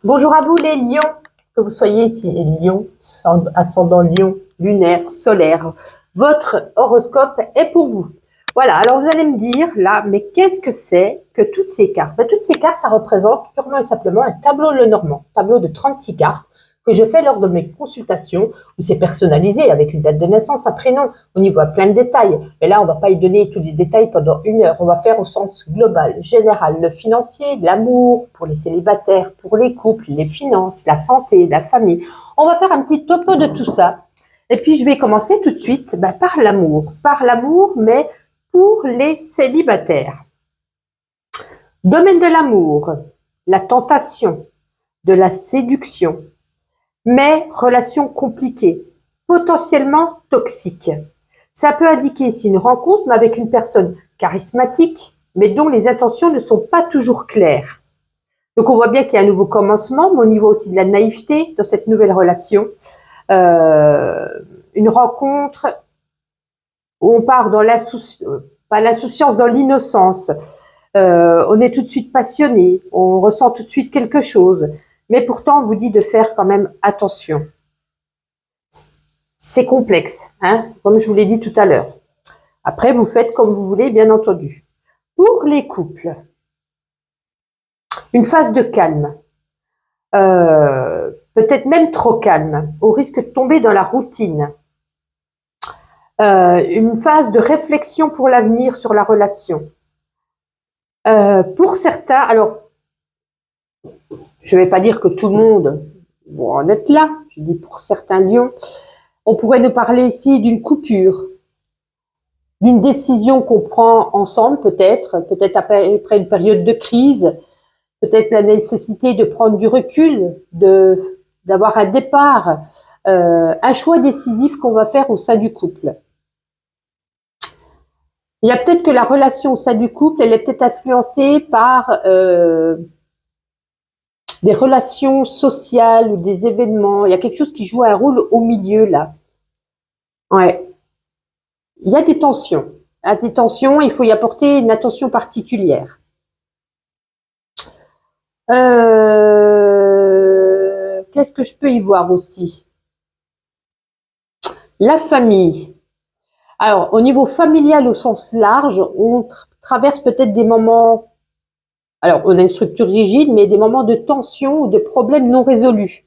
Bonjour à vous les lions, que vous soyez ici lion, ascendant lion, lunaire, solaire, votre horoscope est pour vous. Voilà, alors vous allez me dire là, mais qu'est-ce que c'est que toutes ces cartes? Toutes ces cartes, ça représente purement et simplement un tableau Lenormand, tableau de 36 cartes que je fais lors de mes consultations où c'est personnalisé avec une date de naissance, un prénom, on y voit plein de détails. Mais là, on ne va pas y donner tous les détails pendant 1 heure. On va faire au sens global, général, le financier, l'amour, pour les célibataires, pour les couples, les finances, la santé, la famille. On va faire un petit topo de tout ça. Et puis, je vais commencer tout de suite par l'amour. Par l'amour, mais pour les célibataires. Domaine de l'amour, la tentation, de la séduction, mais relation compliquée, potentiellement toxique. Ça peut indiquer ici une rencontre, mais avec une personne charismatique, mais dont les intentions ne sont pas toujours claires. Donc on voit bien qu'il y a un nouveau commencement, mais au niveau aussi de la naïveté dans cette nouvelle relation. Une rencontre où on part dans pas l'insouciance, dans l'innocence. On est tout de suite passionné, on ressent tout de suite quelque chose, mais pourtant on vous dit de faire quand même attention. C'est complexe, hein, comme je vous l'ai dit tout à l'heure. Après, vous faites comme vous voulez, bien entendu. Pour les couples, une phase de calme, peut-être même trop calme, au risque de tomber dans la routine. Une phase de réflexion pour l'avenir sur la relation. Pour certains, alors, je ne vais pas dire que tout le monde va en être là, je dis pour certains lions, on pourrait nous parler ici d'une coupure, d'une décision qu'on prend ensemble peut-être après une période de crise, peut-être la nécessité de prendre du recul, d'avoir un départ, un choix décisif qu'on va faire au sein du couple. Il y a peut-être que la relation au sein du couple, elle est peut-être influencée par des relations sociales ou des événements. Il y a quelque chose qui joue un rôle au milieu là. Ouais. Il y a des tensions. À des tensions, il faut y apporter une attention particulière. Qu'est-ce que je peux y voir aussi? La famille. Alors, au niveau familial au sens large, on traverse peut-être des moments, alors on a une structure rigide, mais des moments de tension ou de problèmes non résolus.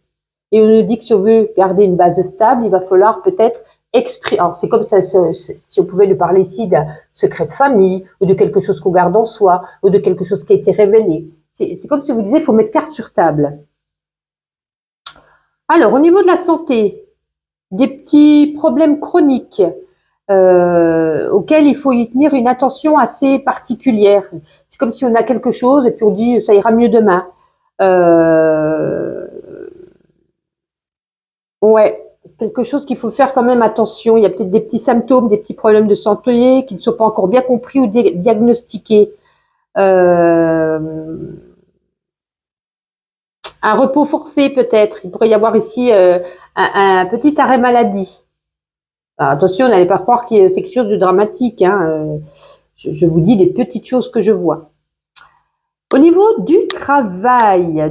Et on nous dit que si on veut garder une base stable, il va falloir peut-être exprimer. Alors, c'est comme ça, si on pouvait nous parler ici d'un secret de famille, ou de quelque chose qu'on garde en soi, ou de quelque chose qui a été révélé. C'est comme si vous disiez, il faut mettre carte sur table. Alors, au niveau de la santé, des petits problèmes chroniques auxquels il faut y tenir une attention assez particulière. C'est comme si on a quelque chose et puis on dit ça ira mieux demain. Ouais, quelque chose qu'il faut faire quand même attention. Il y a peut-être des petits symptômes, des petits problèmes de santé qui ne sont pas encore bien compris ou diagnostiqués. Un repos forcé peut-être. Il pourrait y avoir ici un petit arrêt maladie. Alors, attention, n'allez pas croire que c'est quelque chose de dramatique. Hein. Je vous dis les petites choses que je vois. Au niveau du travail, il y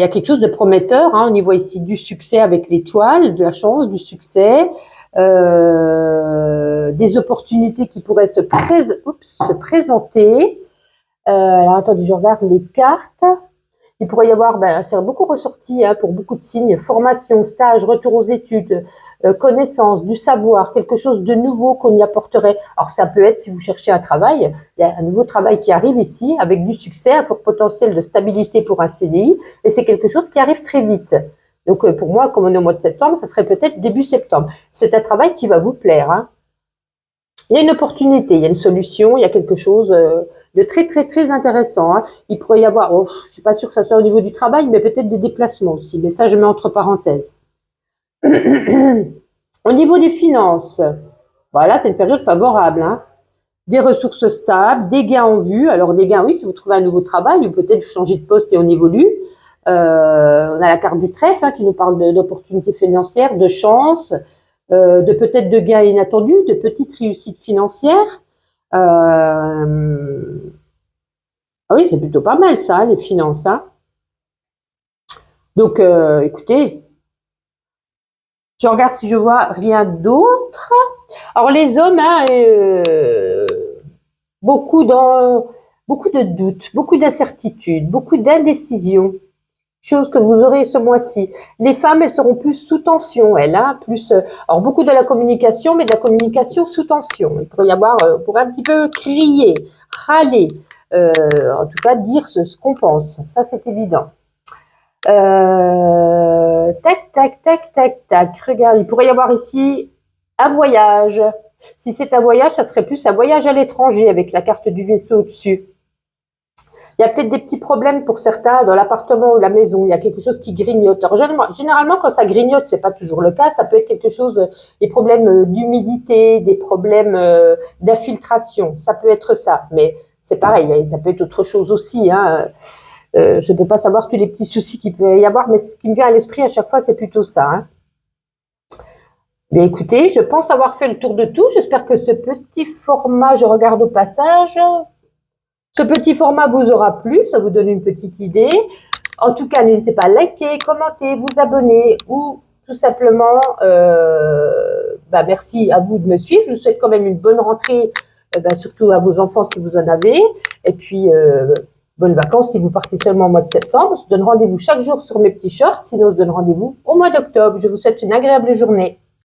a quelque chose de prometteur. Hein. On y voit ici du succès avec l'étoile, de la chance, du succès, des opportunités qui pourraient se présenter. Alors attendez, je regarde les cartes. Il pourrait y avoir, c'est beaucoup ressorti hein, pour beaucoup de signes, formation, stage, retour aux études, connaissance, du savoir, quelque chose de nouveau qu'on y apporterait. Alors ça peut être, si vous cherchez un travail, il y a un nouveau travail qui arrive ici, avec du succès, un fort potentiel de stabilité pour un CDI, et c'est quelque chose qui arrive très vite. Donc pour moi, comme on est au mois de septembre, ça serait peut-être début septembre. C'est un travail qui va vous plaire. Hein. Il y a une opportunité, il y a une solution, il y a quelque chose de très très très intéressant. Hein. Il pourrait y avoir, je suis pas sûre que ça soit au niveau du travail, mais peut-être des déplacements aussi. Mais ça, je mets entre parenthèses. Au niveau des finances, voilà, c'est une période favorable. Hein. Des ressources stables, des gains en vue. Alors des gains, oui, si vous trouvez un nouveau travail, ou peut-être changer de poste et on évolue. On a la carte du trèfle hein, qui nous parle d'opportunités financières, de chance. De peut-être de gains inattendus, de petites réussites financières. Ah oui, c'est plutôt pas mal ça, hein, les finances. Hein. Donc, écoutez, je regarde si je vois rien d'autre. Alors, les hommes, hein, beaucoup, beaucoup de doutes, beaucoup d'incertitudes, beaucoup d'indécisions. Chose que vous aurez ce mois-ci. Les femmes, elles seront plus sous tension, elles, hein, plus. Alors beaucoup de la communication, mais de la communication sous tension. Il pourrait y avoir, on pourrait un petit peu crier, râler, en tout cas dire ce qu'on pense. Ça, c'est évident. Tac, tac, tac, tac, tac. Regarde, il pourrait y avoir ici un voyage. Si c'est un voyage, ça serait plus un voyage à l'étranger avec la carte du vaisseau au-dessus. Il y a peut-être des petits problèmes pour certains dans l'appartement ou la maison. Il y a quelque chose qui grignote. Alors, généralement, quand ça grignote, c'est pas toujours le cas. Ça peut être quelque chose, des problèmes d'humidité, des problèmes d'infiltration. Ça peut être ça. Mais c'est pareil, ça peut être autre chose aussi. Hein. Je ne peux pas savoir tous les petits soucis qu'il peut y avoir, mais ce qui me vient à l'esprit à chaque fois, c'est plutôt ça. Hein. Bien écoutez, je pense avoir fait le tour de tout. J'espère que ce petit format, je regarde au passage, ce petit format vous aura plu, ça vous donne une petite idée. En tout cas, n'hésitez pas à liker, commenter, vous abonner ou tout simplement, merci à vous de me suivre. Je vous souhaite quand même une bonne rentrée, surtout à vos enfants si vous en avez. Et puis, bonnes vacances si vous partez seulement au mois de septembre. On se donne rendez-vous chaque jour sur mes petits shorts, sinon on se donne rendez-vous au mois d'octobre. Je vous souhaite une agréable journée.